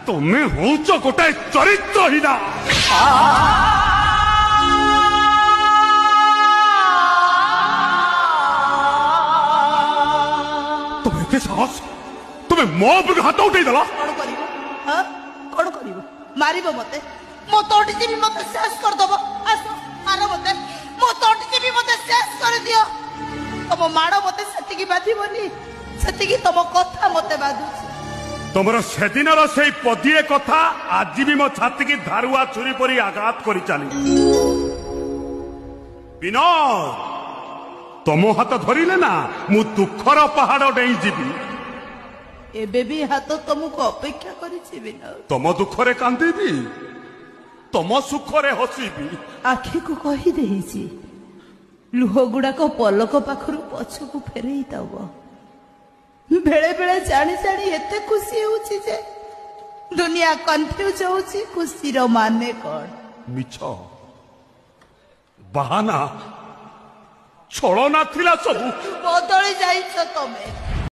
तुम्हें हूच गोटे चरित्रहीना तुम्हें एते साहस तुम्हें मो उपरे हाथ उठे देला कौन कर मार मत मो तोटी जी मत शेष कर दब आस मार मत मो तोटी जी मत शेष कर दियो तुम माड़ मत से बाधबनी से तुम कथा मत बाधु तुमर से दिन से पदिए कथा आज भी मो छाती की धारुआ छुरी परी आघात कर चली विनोद तुम हाथ धरिले ना मु दुखर पहाड़ डेई जीवी एबे भी हाथ तुमको अपेक्षा करिछि विनोद तुम दुखरे कांदीबी तुम सुखरे हसीबी आखि को कहि देहिछि लुह गुड़ाक पलक पाखरु पछकु फेरई दब बेले बेले जानी जानी एते खुशी होछि जे दुनिया कंफ्यूज होछि खुशी रो माने कोन मिछ बहाना छलना थिला सब बदली जाइछ तमे